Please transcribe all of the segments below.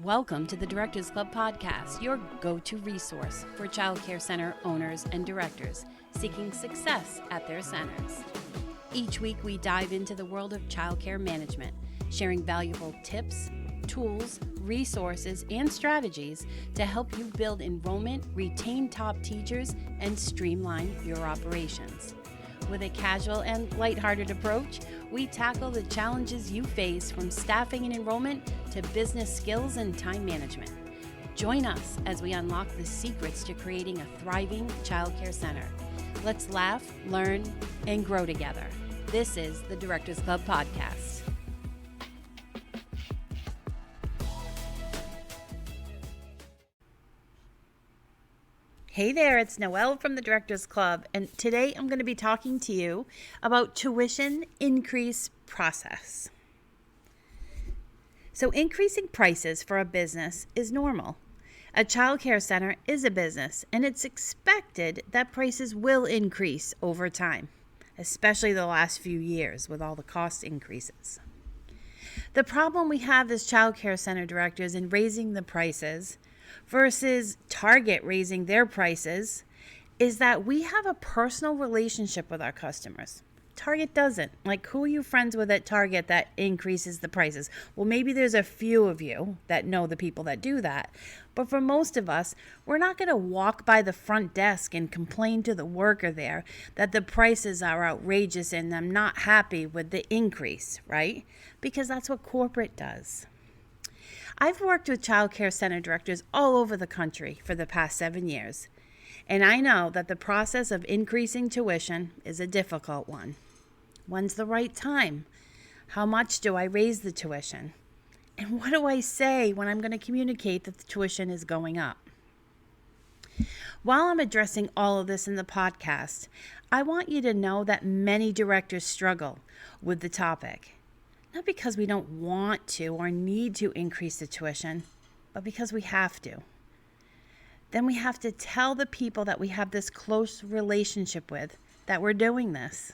Welcome to the Directors Club podcast, your go-to resource for child care center owners and directors seeking success at their centers. Each week, we dive into the world of child care management, sharing valuable tips, tools, resources, and strategies to help you build enrollment, retain top teachers, and streamline your operations. With a casual and lighthearted approach, we tackle the challenges you face from staffing and enrollment to business skills and time management. Join us as we unlock the secrets to creating a thriving child care center. Let's laugh, learn, and grow together. This is the Directors Club podcast. Hey there, it's Noelle from the Directors Club, and today I'm going to be talking to you about tuition increase process. So increasing prices for a business is normal. A child care center is a business, and it's expected that prices will increase over time, especially the last few years with all the cost increases. The problem we have as child care center directors in raising the prices versus Target raising their prices is that we have a personal relationship with our customers. Target doesn't. Like, who are you friends with at Target that increases the prices? Well, maybe there's a few of you that know the people that do that. But for most of us, we're not going to walk by the front desk and complain to the worker there that the prices are outrageous and I'm not happy with the increase, right? Because that's what corporate does. I've worked with child care center directors all over the country for the past 7 years, and I know that the process of increasing tuition is a difficult one. When's the right time? How much do I raise the tuition? And what do I say when I'm going to communicate that the tuition is going up? While I'm addressing all of this in the podcast, I want you to know that many directors struggle with the topic. Not because we don't want to or need to increase the tuition, but because we have to. Then we have to tell the people that we have this close relationship with that we're doing this.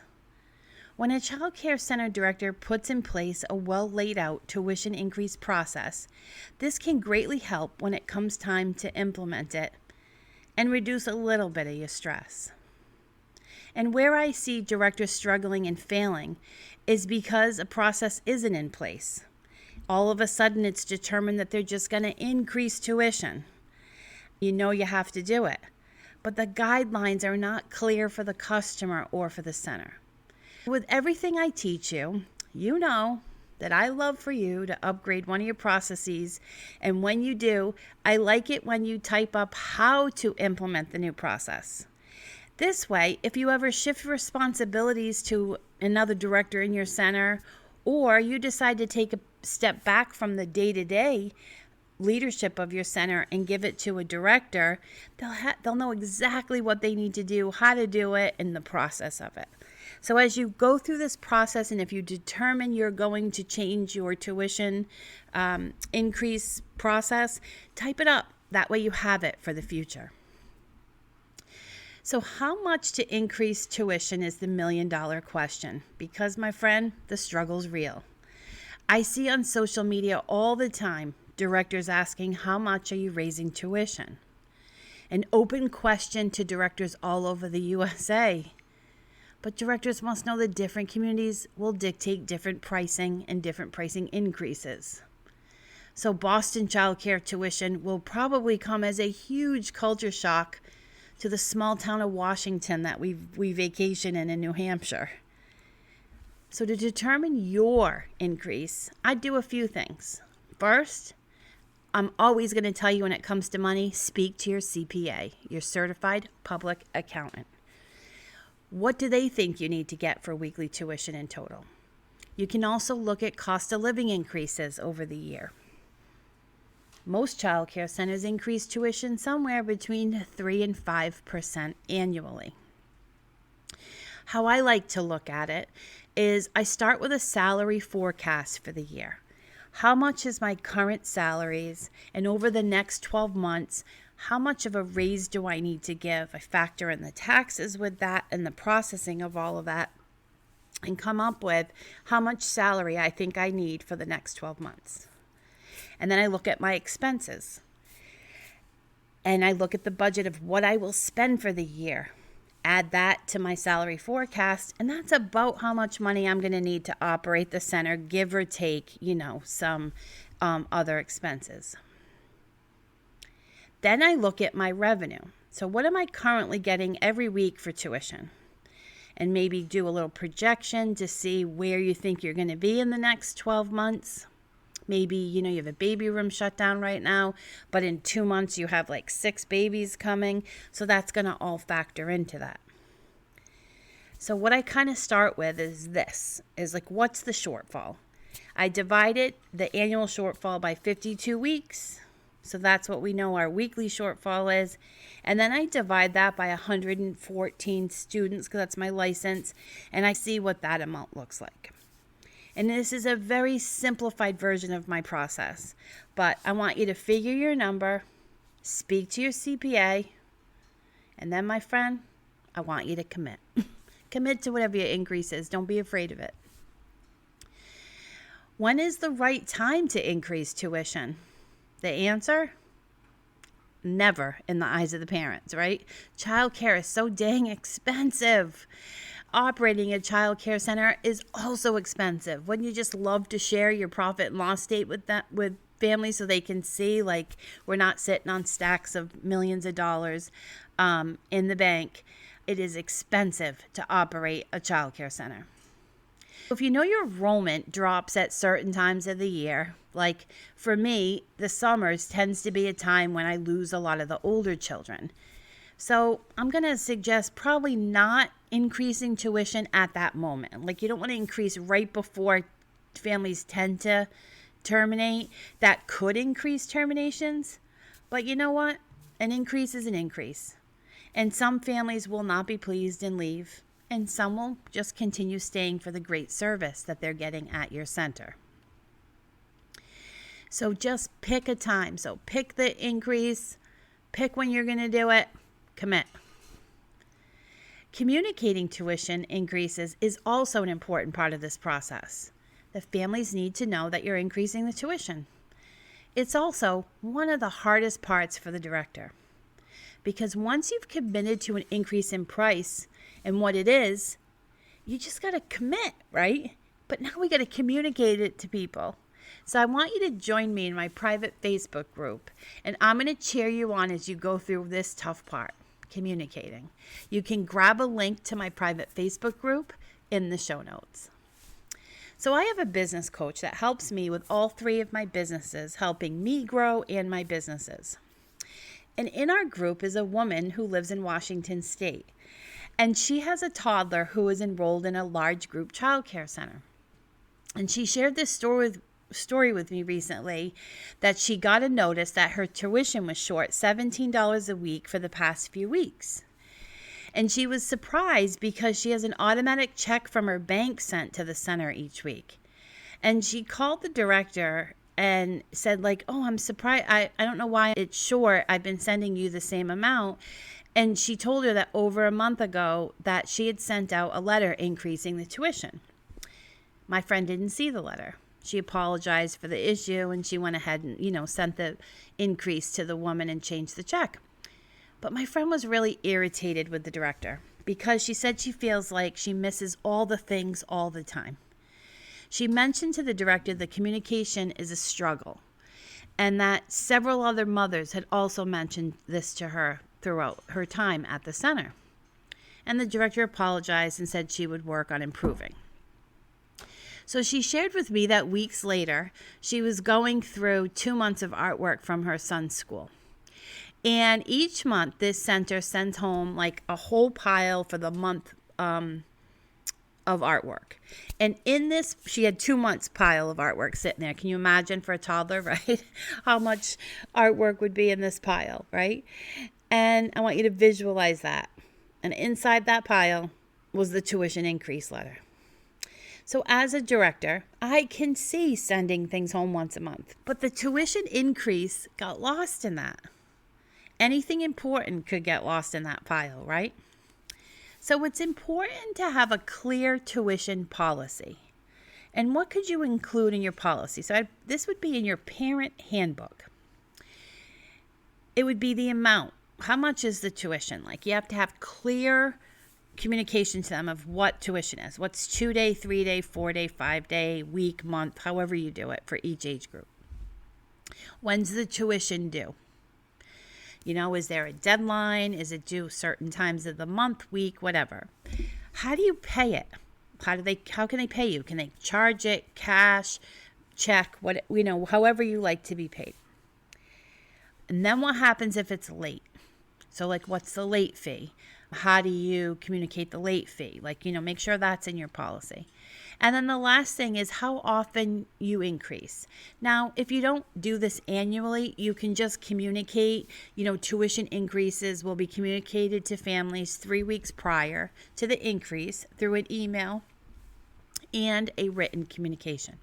When a child care center director puts in place a well laid out tuition increase process, this can greatly help when it comes time to implement it and reduce a little bit of your stress. And where I see directors struggling and failing is because a process isn't in place. All of a sudden, it's determined that they're just going to increase tuition. You know you have to do it, but the guidelines are not clear for the customer or for the center. With everything I teach you, you know that I love for you to upgrade one of your processes, and when you do, I like it when you type up how to implement the new process. This way, if you ever shift responsibilities to another director in your center, or you decide to take a step back from the day-to-day leadership of your center and give it to a director, they'll know exactly what they need to do, how to do it, and the process of it. So as you go through this process, and if you determine you're going to change your tuition increase process, type it up. That way you have it for the future. So how much to increase tuition is the million-dollar question, because, my friend, the struggle's real. I see on social media all the time directors asking, how much are you raising tuition? An open question to directors all over the USA. But directors must know that different communities will dictate different pricing and different pricing increases. So Boston child care tuition will probably come as a huge culture shock to the small town of Washington that we vacation in New Hampshire. So to determine your increase, I'd do a few things. First, I'm always going to tell you when it comes to money, speak to your CPA, your certified public accountant. What do they think you need to get for weekly tuition in total? You can also look at cost of living increases over the year. Most child care centers increase tuition somewhere between 3 and 5% annually. How I like to look at it is I start with a salary forecast for the year. How much is my current salaries? And over the next 12 months, how much of a raise do I need to give? I factor in the taxes with that and the processing of all of that and come up with how much salary I think I need for the next 12 months. And then I look at my expenses. And I look at the budget of what I will spend for the year. Add that to my salary forecast, and that's about how much money I'm going to need to operate the center, give or take, some other expenses. Then I look at my revenue. So what am I currently getting every week for tuition? And maybe do a little projection to see where you think you're going to be in the next 12 months. Maybe, you have a baby room shut down right now, but in 2 months you have like 6 babies coming. So that's going to all factor into that. So what I kind of start with is what's the shortfall? I divided the annual shortfall by 52 weeks. So that's what we know our weekly shortfall is. And then I divide that by 114 students, because that's my license, and I see what that amount looks like. And this is a very simplified version of my process, but I want you to figure your number, speak to your CPA, and then, my friend, I want you to commit. Commit to whatever your increase is. Don't be afraid of it. When is the right time to increase tuition? The answer? Never, in the eyes of the parents, right? Childcare is so dang expensive. Operating a child care center is also expensive. Wouldn't you just love to share your profit and loss statement with families so they can see, like, we're not sitting on stacks of millions of dollars in the bank? It is expensive to operate a child care center. If your enrollment drops at certain times of the year, like for me, the summers tends to be a time when I lose a lot of the older children. So I'm going to suggest probably not increasing tuition at that moment. Like, you don't want to increase right before families tend to terminate. That could increase terminations. But you know what? An increase is an increase. And some families will not be pleased and leave. And some will just continue staying for the great service that they're getting at your center. So just pick a time. So pick the increase. Pick when you're going to do it. Commit. Communicating tuition increases is also an important part of this process. The families need to know that you're increasing the tuition. It's also one of the hardest parts for the director, because once you've committed to an increase in price and what it is, you just got to commit, right? But now we got to communicate it to people. So I want you to join me in my private Facebook group, and I'm going to cheer you on as you go through this tough part. Communicating. You can grab a link to my private Facebook group in the show notes. So I have a business coach that helps me with all 3 of my businesses, helping me grow and my businesses. And in our group is a woman who lives in Washington State, and she has a toddler who is enrolled in a large group childcare center. And she shared this story with me recently, that she got a notice that her tuition was short $17 a week for the past few weeks. And she was surprised because she has an automatic check from her bank sent to the center each week. And she called the director and said, like, oh, I'm surprised. I don't know why it's short. I've been sending you the same amount. And she told her that over a month ago that she had sent out a letter increasing the tuition. My friend didn't see the letter. She apologized for the issue, and she went ahead and, sent the increase to the woman and changed the check. But my friend was really irritated with the director because she said she feels like she misses all the things all the time. She mentioned to the director that communication is a struggle, and that several other mothers had also mentioned this to her throughout her time at the center. And the director apologized and said she would work on improving. So she shared with me that weeks later, she was going through 2 months of artwork from her son's school. And each month, this center sends home like a whole pile for the month of artwork. And in this, she had 2 months pile of artwork sitting there. Can you imagine for a toddler, right? How much artwork would be in this pile, right? And I want you to visualize that. And inside that pile was the tuition increase letter. So as a director, I can see sending things home once a month, but the tuition increase got lost in that. Anything important could get lost in that pile, right? So it's important to have a clear tuition policy. And what could you include in your policy? So this would be in your parent handbook. It would be the amount. How much is the tuition? Like, you have to have clear communication to them of what tuition is. What's 2-day, 3-day, 4-day, 5-day, week, month, however you do it for each age group. When's the tuition due? Is there a deadline? Is it due certain times of the month, week, whatever? How do you pay it? How can they pay you? Can they charge it, cash, check, however you like to be paid? And then what happens if it's late? So what's the late fee? How do you communicate the late fee? Make sure that's in your policy. And then the last thing is how often you increase. Now, if you don't do this annually, you can just communicate, tuition increases will be communicated to families 3 weeks prior to the increase through an email and a written communication.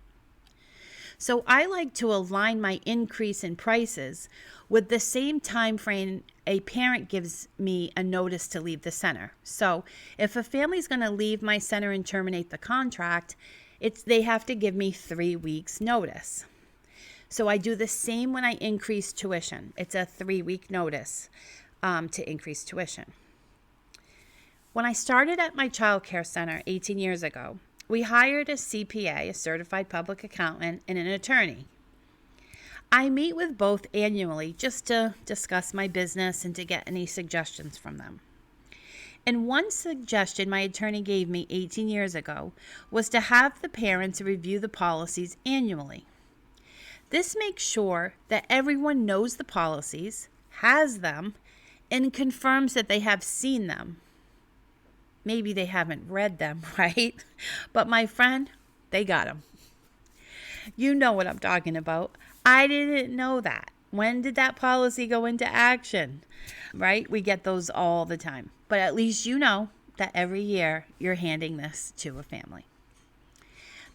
So I like to align my increase in prices with the same time frame a parent gives me a notice to leave the center. So if a family's going to leave my center and terminate the contract, they have to give me 3 weeks notice. So I do the same when I increase tuition. It's a 3-week notice to increase tuition. When I started at my child care center 18 years ago, we hired a CPA, a certified public accountant, and an attorney. I meet with both annually just to discuss my business and to get any suggestions from them. And one suggestion my attorney gave me 18 years ago was to have the parents review the policies annually. This makes sure that everyone knows the policies, has them, and confirms that they have seen them. Maybe they haven't read them, right? But my friend, they got them. You know what I'm talking about. I didn't know that. When did that policy go into action? Right? We get those all the time. But at least you know that every year you're handing this to a family.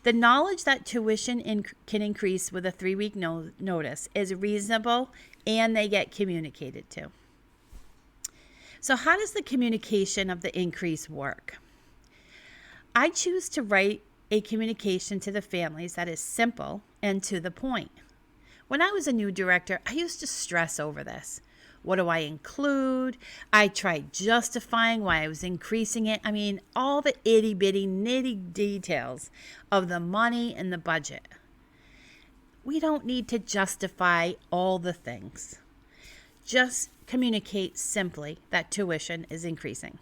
The knowledge that tuition can increase with a 3-week notice is reasonable, and they get communicated to. So how does the communication of the increase work? I choose to write a communication to the families that is simple and to the point. When I was a new director, I used to stress over this. What do I include? I tried justifying why I was increasing it. All the itty-bitty, nitty details of the money and the budget. We don't need to justify all the things. Just communicate simply that tuition is increasing.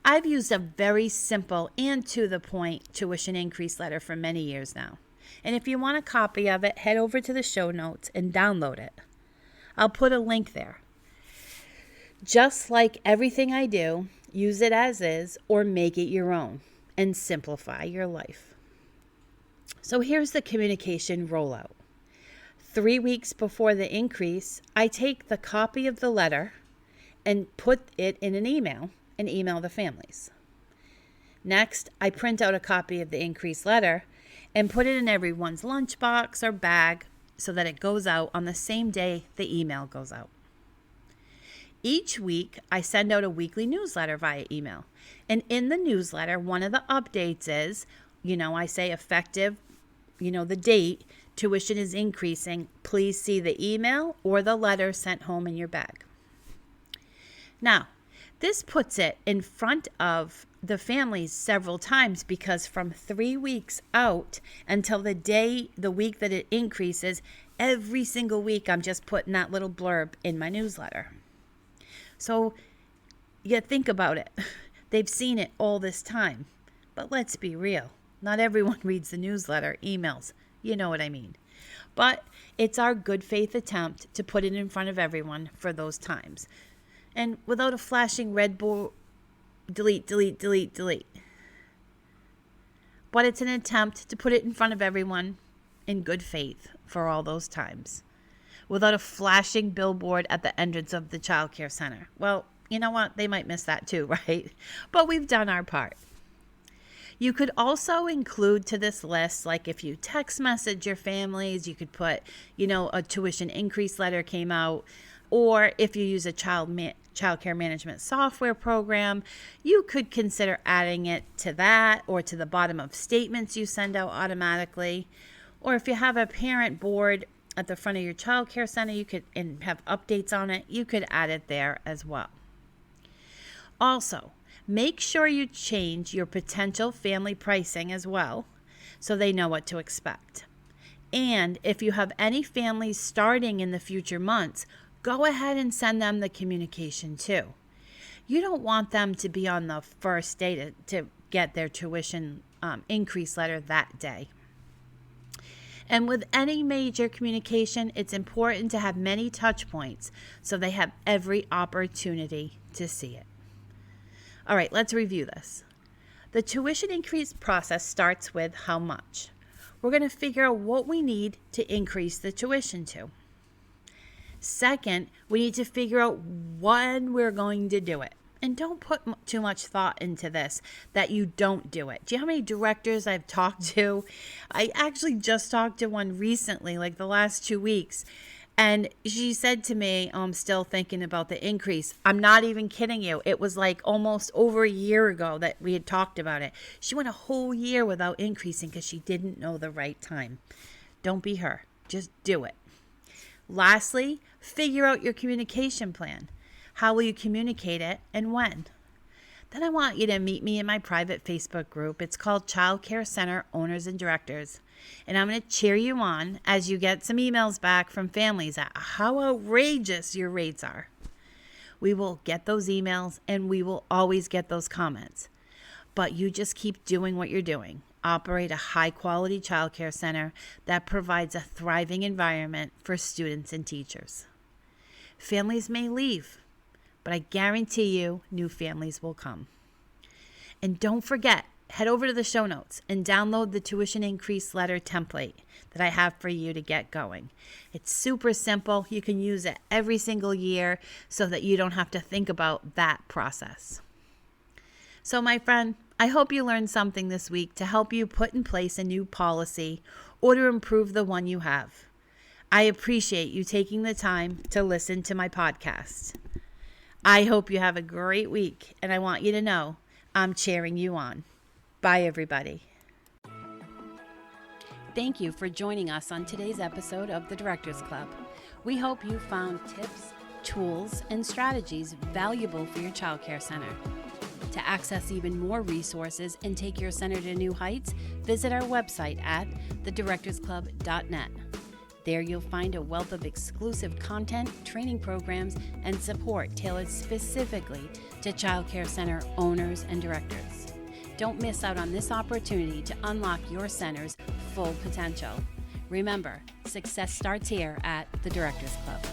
I've used a very simple and to the point tuition increase letter for many years now. And if you want a copy of it, head over to the show notes and download it. I'll put a link there. Just like everything I do, use it as is or make it your own and simplify your life. So here's the communication rollout. 3 weeks before the increase, I take the copy of the letter and put it in an email and email the families. Next, I print out a copy of the increase letter and put it in everyone's lunchbox or bag so that it goes out on the same day the email goes out. Each week, I send out a weekly newsletter via email. And in the newsletter, one of the updates is, I say effective, the date, tuition is increasing. Please see the email or the letter sent home in your bag. Now, this puts it in front of the families several times because from 3 weeks out until the week that it increases, every single week I'm just putting that little blurb in my newsletter. So you think about it. They've seen it all this time. But let's be real. Not everyone reads the newsletter, emails. You know what I mean. But it's our good faith attempt to put it in front of everyone for those times. And without a flashing red board, delete. But it's an attempt to put it in front of everyone in good faith for all those times. Without a flashing billboard at the entrance of the child care center. Well, you know what? They might miss that too, right? But we've done our part. You could also include to this list, like if you text message your families, you could put, a tuition increase letter came out, or if you use a child childcare management software program, you could consider adding it to that or to the bottom of statements you send out automatically. Or if you have a parent board at the front of your childcare center, you could and have updates on it, you could add it there as well. Also, make sure you change your potential family pricing as well so they know what to expect. And if you have any families starting in the future months, go ahead and send them the communication too. You don't want them to be on the first day to get their tuition increase letter that day. And with any major communication, it's important to have many touch points so they have every opportunity to see it. All right, let's review this. The tuition increase process starts with how much. We're going to figure out what we need to increase the tuition to. Second, we need to figure out when we're going to do it. And don't put too much thought into this, that you don't do it. Do you know how many directors I've talked to? I actually just talked to one recently, like the last 2 weeks. And she said to me, I'm still thinking about the increase. I'm not even kidding you. It was like almost over a year ago that we had talked about it. She went a whole year without increasing because she didn't know the right time. Don't be her. Just do it. Lastly, figure out your communication plan. How will you communicate it and when? Then I want you to meet me in my private Facebook group. It's called Child Care Center Owners and Directors. And I'm going to cheer you on as you get some emails back from families at how outrageous your rates are. We will get those emails and we will always get those comments. But you just keep doing what you're doing. Operate a high-quality child care center that provides a thriving environment for students and teachers. Families may leave, but I guarantee you new families will come. And don't forget, head over to the show notes and download the tuition increase letter template that I have for you to get going. It's super simple. You can use it every single year so that you don't have to think about that process. So my friend, I hope you learned something this week to help you put in place a new policy or to improve the one you have. I appreciate you taking the time to listen to my podcast. I hope you have a great week, and I want you to know I'm cheering you on. Bye, everybody. Thank you for joining us on today's episode of the Directors Club. We hope you found tips, tools, and strategies valuable for your childcare center. To access even more resources and take your center to new heights, visit our website at thedirectorsclub.net. There you'll find a wealth of exclusive content, training programs, and support tailored specifically to child care center owners and directors. Don't miss out on this opportunity to unlock your center's full potential. Remember, success starts here at the Directors Club.